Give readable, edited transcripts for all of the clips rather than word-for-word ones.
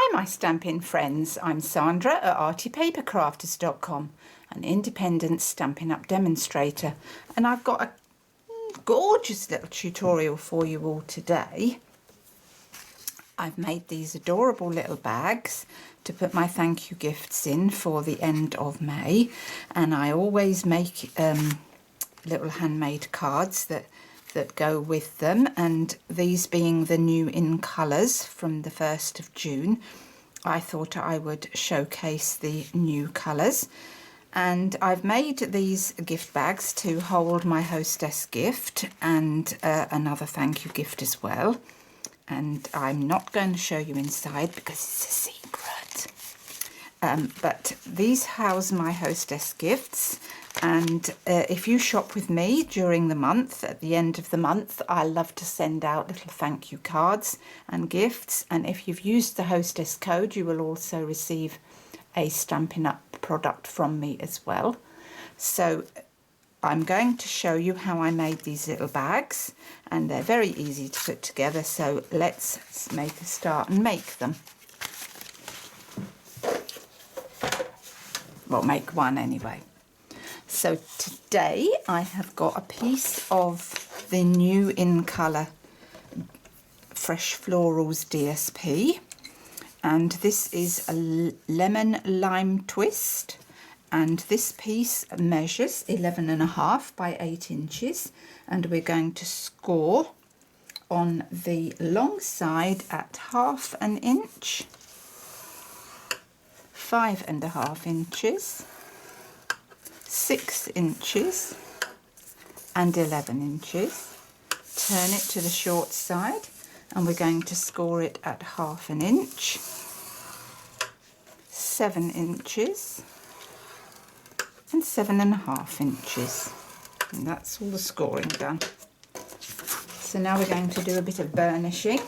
Hi my Stampin' friends, I'm Sandra at artypapercrafters.com, an independent Stampin' Up demonstrator, and I've got a gorgeous little tutorial for you all today. I've made these adorable little bags to put my thank you gifts in for the end of May, and I always make little handmade cards that go with them, and these being the new in colours from the 1st of June, I thought I would showcase the new colours. And I've made these gift bags to hold my hostess gift and another thank you gift as well, and I'm not going to show you inside because it's a secret. But these house my hostess gifts, and if you shop with me during the month, at the end of the month, I love to send out little thank you cards and gifts, and if you've used the hostess code you will also receive a Stampin' Up product from me as well. So I'm going to show you how I made these little bags, and they're very easy to put together, so let's make a start and make them. Well, make one anyway. So today I have got a piece of the new in colour Fresh Florals DSP, and this is a lemon lime twist, and this piece measures 11.5 by 8 inches, and we're going to score on the long side at 1/2 inch, 5.5 inches, 6 inches and 11 inches. Turn it to the short side and we're going to score it at 1/2 inch, 7 inches and 7.5 inches, and that's all the scoring done. So now we're going to do a bit of burnishing.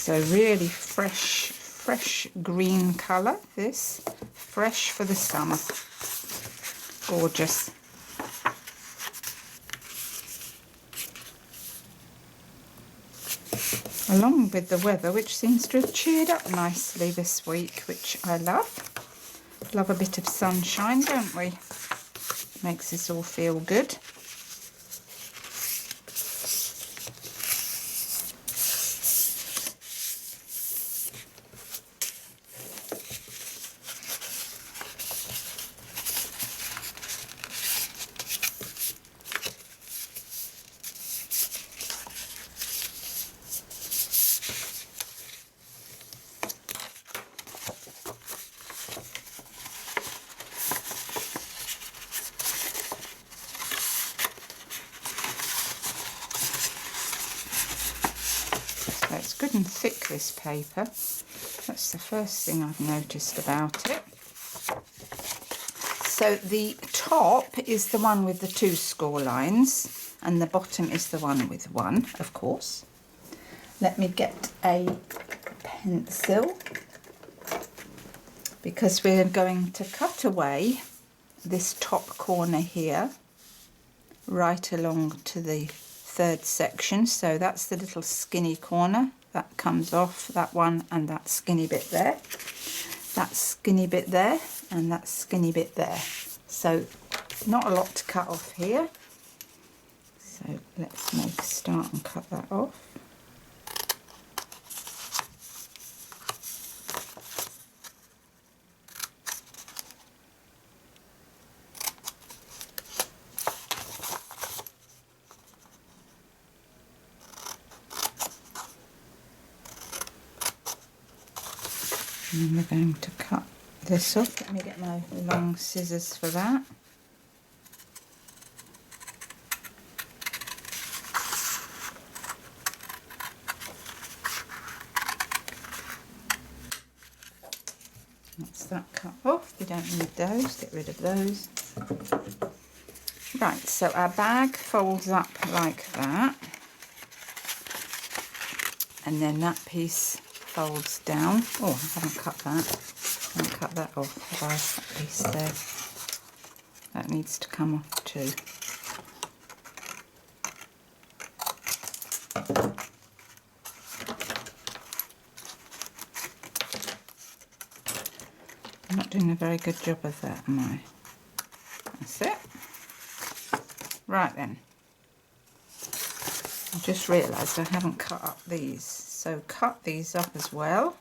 So really fresh green colour, this, fresh for the summer, gorgeous. Along with the weather, which seems to have cheered up nicely this week, which I love. Love a bit of sunshine, don't we? Makes us all feel good. It's good and thick, this paper. That's the first thing I've noticed about it. So the top is the one with the 2 score lines and the bottom is the one with 1, of course. Let me get a pencil because we're going to cut away this top corner here right along to the 3rd section. So that's the little skinny corner that comes off, that one, and that skinny bit there, that skinny bit there, and that skinny bit there. So not a lot to cut off here, so let's make a start and cut that off. And we're going to cut this off. Let me get my long scissors for that. That's that cut off. We don't need those. Get rid of those. Right, so our bag folds up like that. And then that piece folds down. Oh, I haven't cut that. I haven't cut that off, have I? That piece there. That needs to come off. too. I'm not doing a very good job of that, am I? That's it. Right then. I just realised I haven't cut up these, so cut these up as well.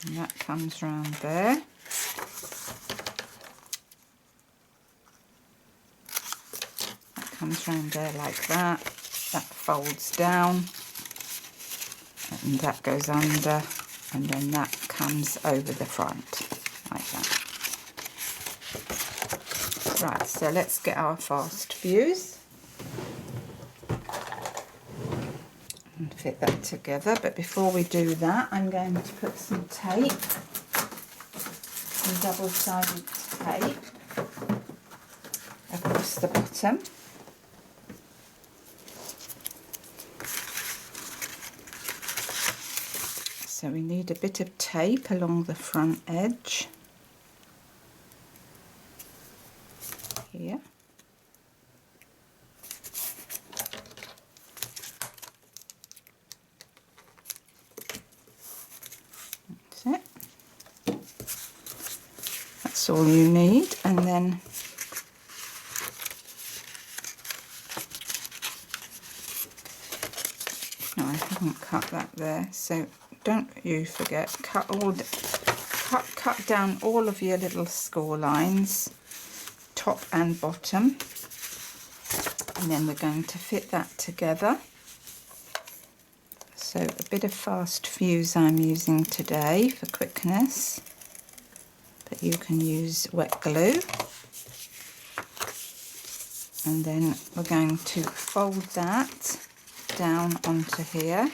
And that comes round there. That comes round there like that. That folds down. And that goes under. And then that comes over the front. Like that. Right, so let's get our fast fuse. And fit that together, but before we do that I'm going to put some tape, some double-sided tape across the bottom. So we need a bit of tape along the front edge here. That's all you need, and then no, I haven't cut that there, so don't you forget, cut down all of your little score lines, top and bottom, and then we're going to fit that together. So a bit of fast fuse I'm using today for quickness, but you can use wet glue. And then we're going to fold that down onto here.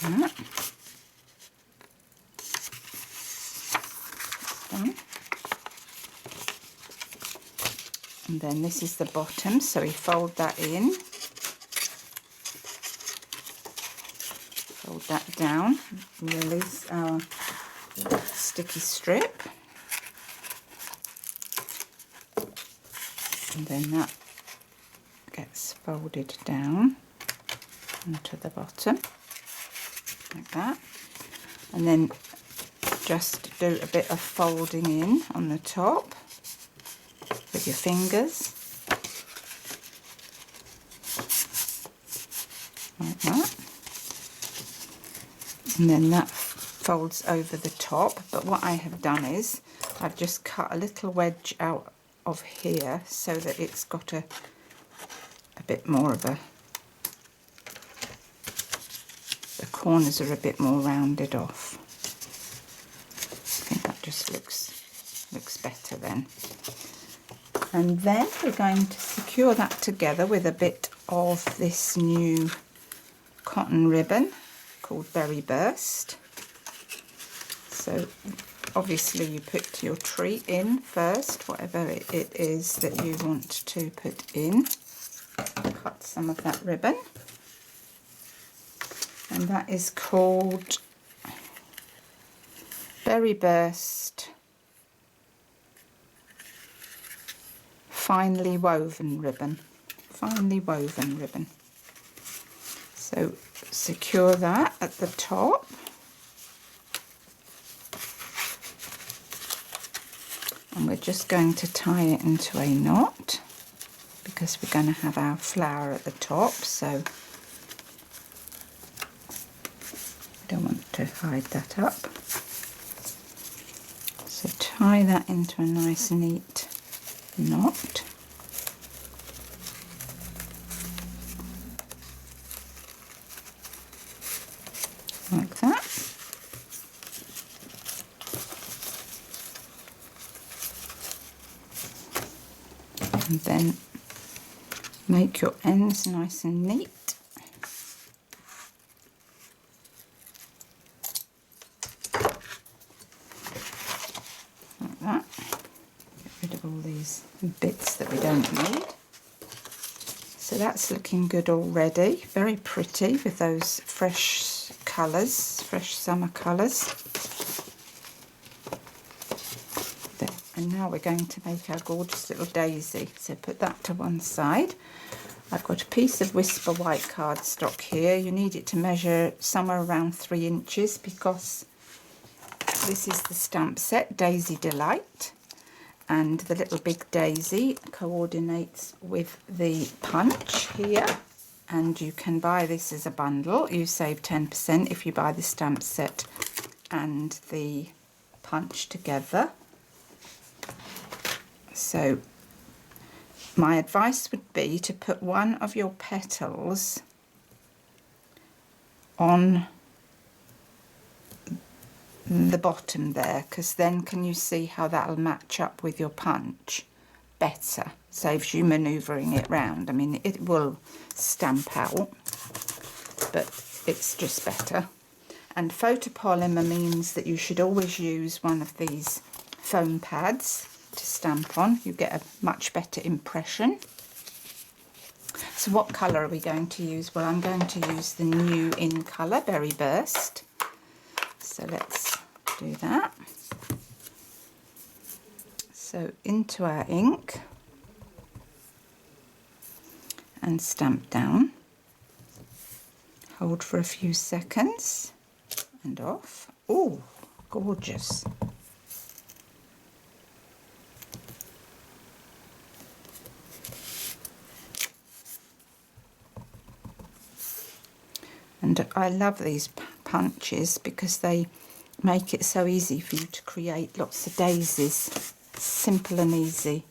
Like that. And then this is the bottom, so we fold that in, fold that down, release our sticky strip, and then that gets folded down onto the bottom, like that, and then just do a bit of folding in on the top with your fingers, like that, and then that folds over the top. But what I have done is I've just cut a little wedge out of here so that it's got a bit more of a, the corners are a bit more rounded off. I think that just looks better then. And then we're going to secure that together with a bit of this new cotton ribbon called Berry Burst. So obviously you put your treat in first, whatever it is that you want to put in. Cut some of that ribbon. And that is called Berry Burst Finely Woven Ribbon. Finely woven ribbon. So secure that at the top. And we're just going to tie it into a knot because we're going to have our flower at the top, so I don't want to hide that up. So tie that into a nice neat knot. Like that. And then make your ends nice and neat. Like all these bits that we don't need. So that's looking good already. Very pretty with those fresh colours, fresh summer colours. There. And now we're going to make our gorgeous little daisy. So put that to one side. I've got a piece of Whisper white cardstock here. You need it to measure somewhere around 3 inches because this is the stamp set, Daisy Delight. And the little big daisy coordinates with the punch here, and you can buy this as a bundle. You save 10% if you buy the stamp set and the punch together. So my advice would be to put one of your petals on the bottom there, because then can you see how that'll match up with your punch better. Saves you manoeuvring it round. I mean, it will stamp out, but it's just better. And photopolymer means that you should always use one of these foam pads to stamp on. You get a much better impression. So what colour are we going to use? Well, I'm going to use the new in colour, Berry Burst. So let's do that. So into our ink and stamp down. Hold for a few seconds and off. Oh, gorgeous. And I love these punches because they make it so easy for you to create lots of daisies. Simple and easy.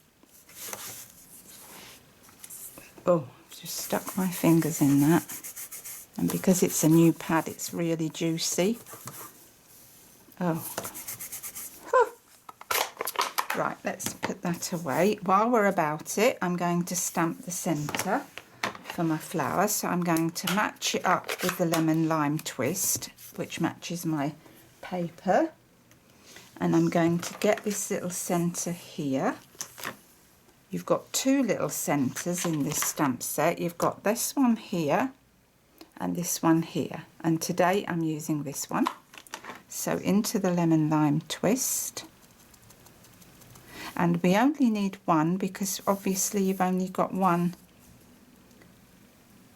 Oh, I've just stuck my fingers in that. And because it's a new pad, it's really juicy. Oh. Huh. Right, let's put that away. While we're about it, I'm going to stamp the centre for my flower. So I'm going to match it up with the lemon lime twist, which matches my paper. And I'm going to get this little centre here. You've got 2 little centres in this stamp set. You've got this one here and this one here. And today I'm using this one. So into the lemon lime twist. And we only need one because obviously you've only got one.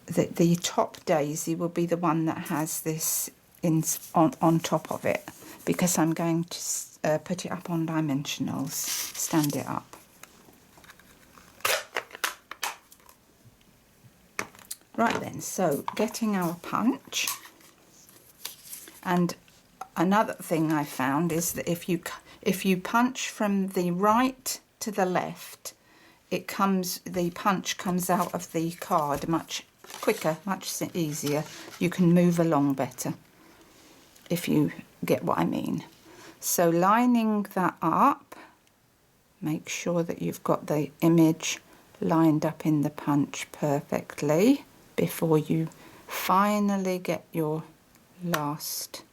The top daisy will be the one that has this on top of it, because I'm going to put it up on dimensionals, stand it up. Right then, so getting our punch. And another thing I found is that if you punch from the right to the left, the punch comes out of the card much quicker, much easier. You can move along better, if you get what I mean. So lining that up, make sure that you've got the image lined up in the punch perfectly before you finally get your last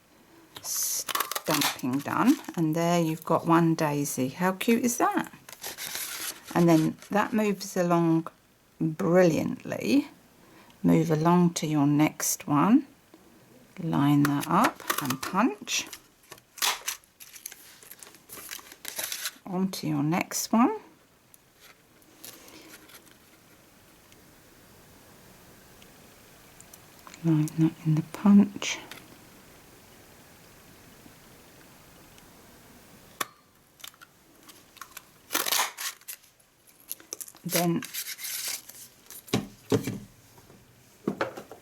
stamping done. And there you've got one daisy. How cute is that? And then that moves along brilliantly. Move along to your next one, line that up and punch. Onto your next one. Line that in the punch. Then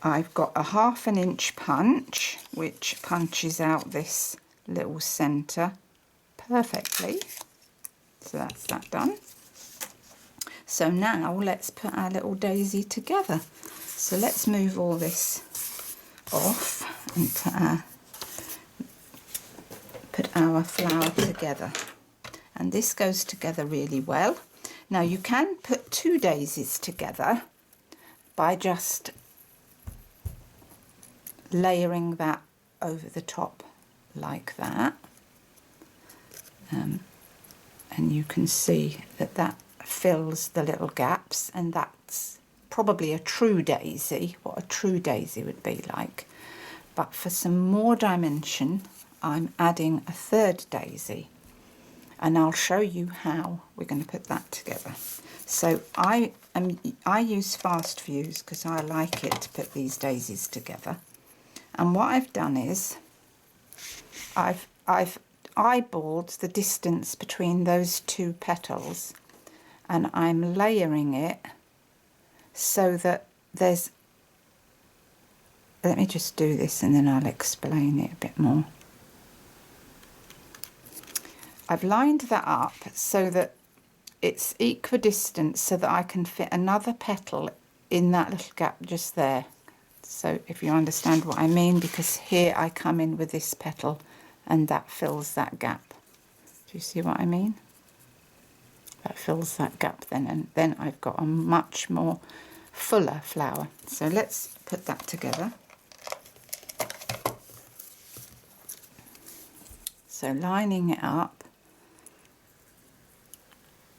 I've got a 1/2 inch punch, which punches out this little centre perfectly. So that's that done. So now let's put our little daisy together. So let's move all this off and put our flower together. And this goes together really well. Now you can put 2 daisies together by just layering that over the top like that. and you can see that that fills the little gaps, and that's probably a true daisy, what a true daisy would be like. But for some more dimension, I'm adding a third daisy, and I'll show you how we're going to put that together. So I use fast fuse because I like it to put these daisies together. And what I've done is I've eyeballed the distance between those two petals, and I'm layering it so that there's, let me just do this and then I'll explain it a bit more. I've lined that up so that it's equidistant, so that I can fit another petal in that little gap just there. So if you understand what I mean, because here I come in with this petal and that fills that gap. Do you see what I mean? That fills that gap then, and then I've got a much more fuller flower. So let's put that together. So lining it up,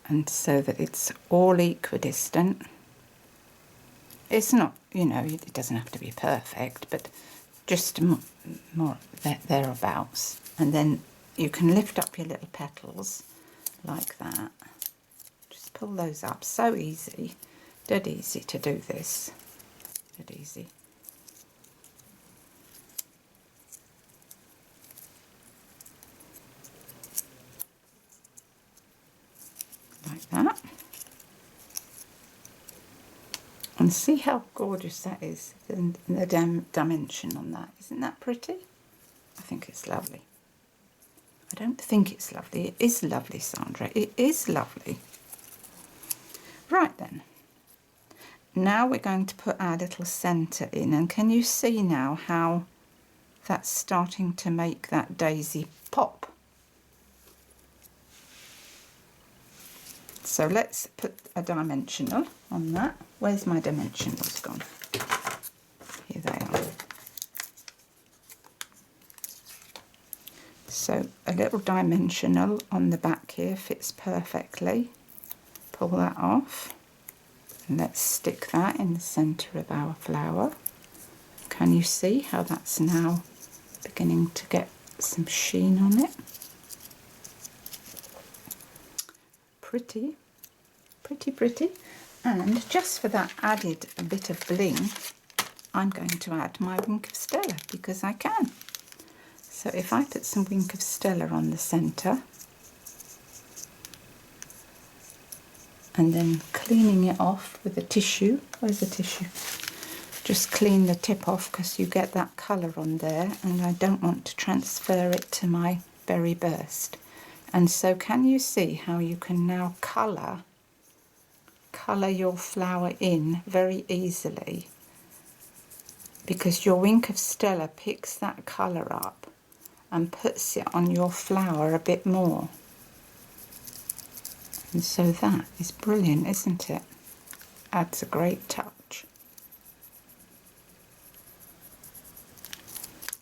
and so that it's all equidistant. It's not, you know, it doesn't have to be perfect, but just more thereabouts. And then you can lift up your little petals like that. Just pull those up. So easy, dead easy to do this, dead easy. Like that. And see how gorgeous that is, the dimension on that. Isn't that pretty? I think it's lovely. I don't think it's lovely. It is lovely, Sandra. It is lovely. Right then. Now we're going to put our little centre in. And can you see now how that's starting to make that daisy pop? So let's put a dimensional on that. Where's my dimensionals gone? Here they are. So a little dimensional on the back here fits perfectly. Pull that off. And let's stick that in the centre of our flower. Can you see how that's now beginning to get some sheen on it? Pretty, pretty, pretty. And just for that added bit of bling, I'm going to add my wink of Stella because I can. So if I put some wink of Stella on the centre, and then cleaning it off with a tissue. Where's the tissue? Just clean the tip off because you get that colour on there, and I don't want to transfer it to my berry burst. And so can you see how you can now colour your flower in very easily, because your wink of Stella picks that colour up and puts it on your flower a bit more. And so that is brilliant, isn't it? Adds a great touch.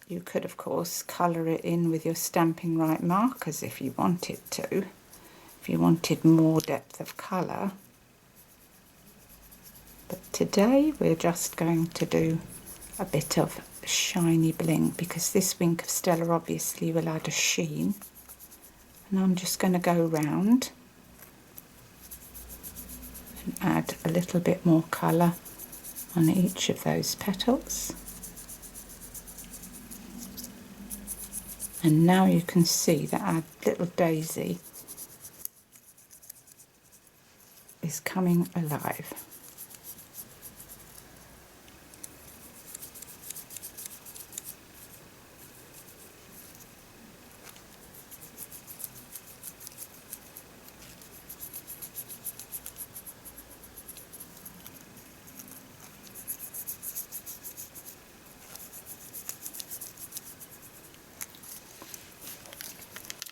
You could, of course, colour it in with your Stampin' Right markers if you wanted to, if you wanted more depth of colour. But today we're just going to do a bit of shiny bling, because this wink of Stella obviously will add a sheen. And I'm just going to go round and add a little bit more colour on each of those petals. And now you can see that our little daisy is coming alive.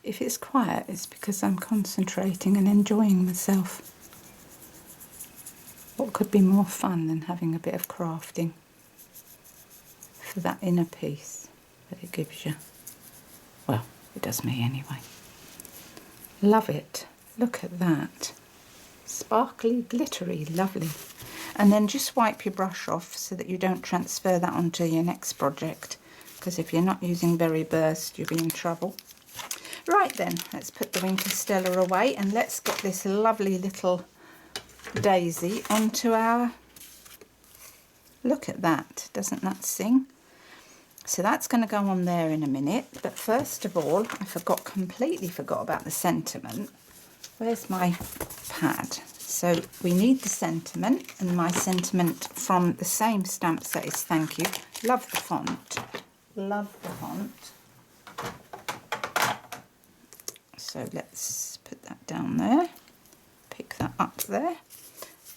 If it's quiet, it's because I'm concentrating and enjoying myself. What could be more fun than having a bit of crafting for that inner peace that it gives you? Well, it does me anyway. Love it. Look at that. Sparkly, glittery, lovely. And then just wipe your brush off so that you don't transfer that onto your next project, because if you're not using Berry Burst, you'll be in trouble. Right then, let's put the Winter Stella away and let's get this lovely little daisy onto our... Look at that, doesn't that sing? So that's going to go on there in a minute, but first of all, I completely forgot about the sentiment. Where's my pad? So we need the sentiment, and my sentiment from the same stamp set is Thankyou. Love the font. Love the font. So let's put that down there. Pick that up there.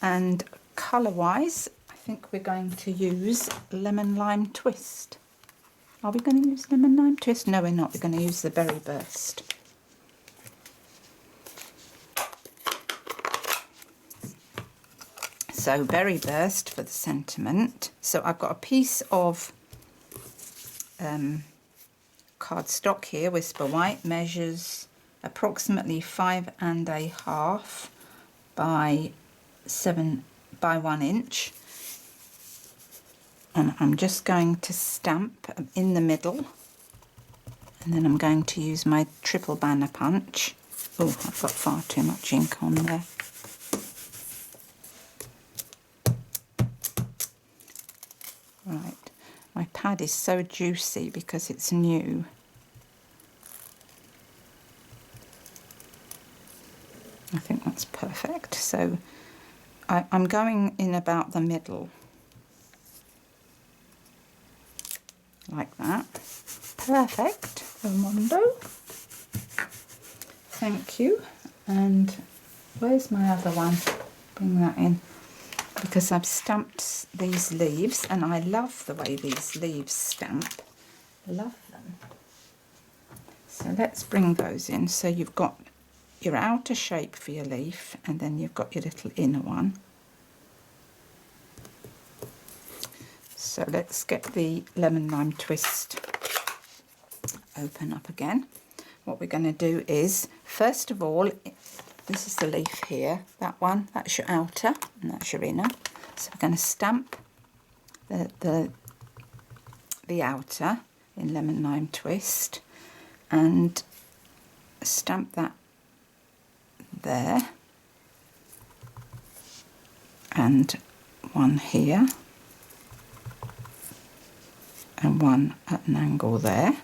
And colour-wise, I think we're going to use Lemon Lime Twist. Are we going to use Lemon Lime Twist? No, we're not. We're going to use the Berry Burst. So Berry Burst for the sentiment. So I've got a piece of cardstock here, Whisper White, measures approximately 5.5 by 1 inch. And I'm just going to stamp in the middle, and then I'm going to use my triple banner punch. Oh, I've got far too much ink on there. Right, my pad is so juicy because it's new. I think that's perfect. So I'm going in about the middle. Like that. Perfect. Mondo. Thank you. And where's my other one? Bring that in. Because I've stamped these leaves, and I love the way these leaves stamp. Love them. So let's bring those in. So you've got your outer shape for your leaf, and then you've got your little inner one. So let's get the Lemon Lime Twist open up again. What we're going to do is, first of all, this is the leaf here, that one, that's your outer and that's your inner. So we're going to stamp the outer in Lemon Lime Twist and stamp that there, and one here, and one at an angle there.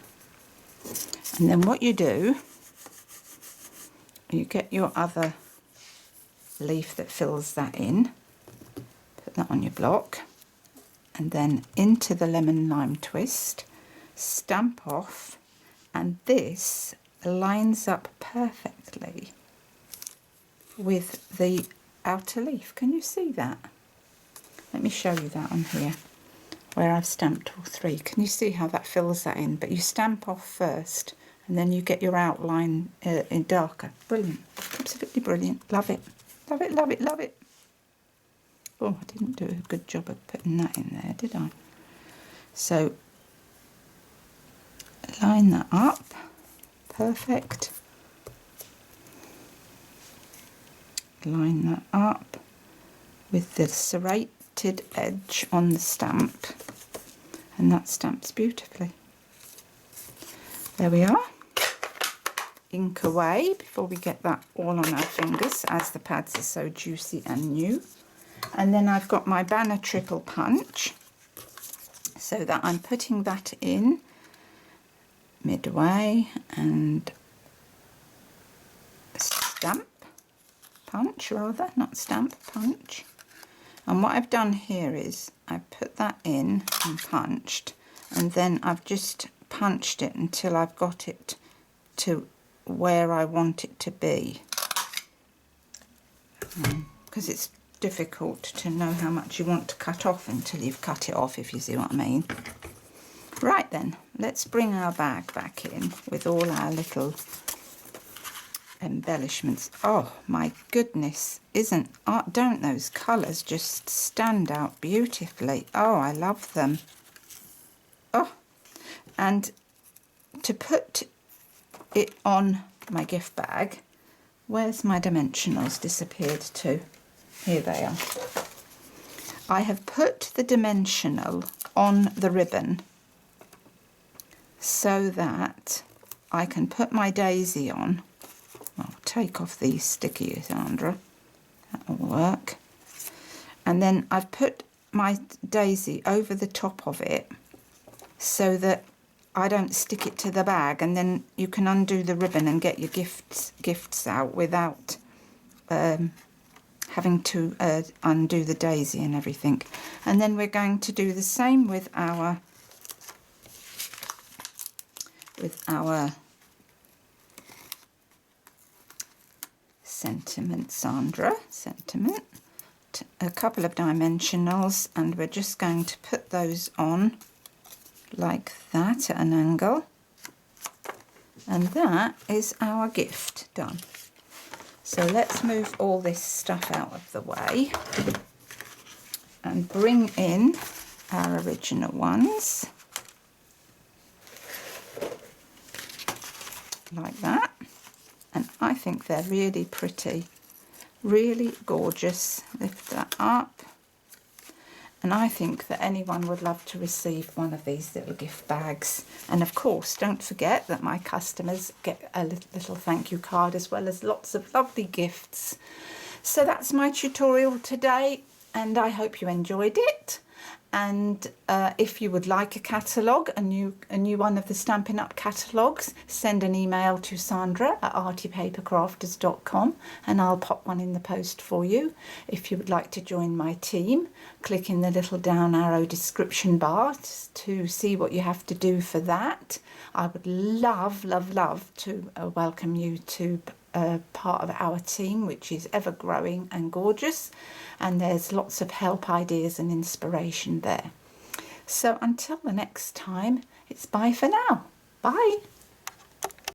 And then what you do, you get your other leaf that fills that in, put that on your block, and then into the Lemon Lime Twist, stamp off, and this lines up perfectly with the outer leaf. Can you see that? Let me show you that on here where I've stamped all three. Can you see how that fills that in? But you stamp off first and then you get your outline in darker. Brilliant. Absolutely brilliant. Love it. Love it, love it, love it. Oh, I didn't do a good job of putting that in there, did I? So line that up. Perfect. Line that up with the serrated edge on the stamp, and that stamps beautifully. There we are. Ink away before we get that all on our fingers, as the pads are so juicy and new. And then I've got my banner triple punch, so that I'm putting that in midway and stamp. Punch rather, not stamp, punch. And what I've done here is I've put that in and punched, and then I've just punched it until I've got it to where I want it to be, because it's difficult to know how much you want to cut off until you've cut it off, if you see what I mean. Right then, let's bring our bag back in with all our little embellishments. Oh my goodness, don't those colours just stand out beautifully? Oh, I love them. Oh, and to put it on my gift bag, Where's my dimensionals disappeared to? Here they are. I have put the dimensional on the ribbon so that I can put my daisy on. I'll take off these sticky, Sandra. That will work. And then I've put my daisy over the top of it so that I don't stick it to the bag, and then you can undo the ribbon and get your gifts out without having to undo the daisy and everything. And then we're going to do the same with our sentiment, Sandra, sentiment. A couple of dimensionals, and we're just going to put those on like that at an angle, and that is our gift done. So let's move all this stuff out of the way and bring in our original ones like that. And I think they're really pretty, really gorgeous. Lift that up. And I think that anyone would love to receive one of these little gift bags. And of course, don't forget that my customers get a little thank you card as well as lots of lovely gifts. So that's my tutorial today, and I hope you enjoyed it. And if you would like a catalogue, a new one of the Stampin' Up catalogues, send an email to SandraR@artypapercrafters.com and I'll pop one in the post for you. If you would like to join my team, click in the little down arrow description bar to see what you have to do for that. I would love, love, love to welcome you to part of our team, which is ever growing and gorgeous, and there's lots of help, ideas and inspiration there. So until the next time, it's bye for now. Bye.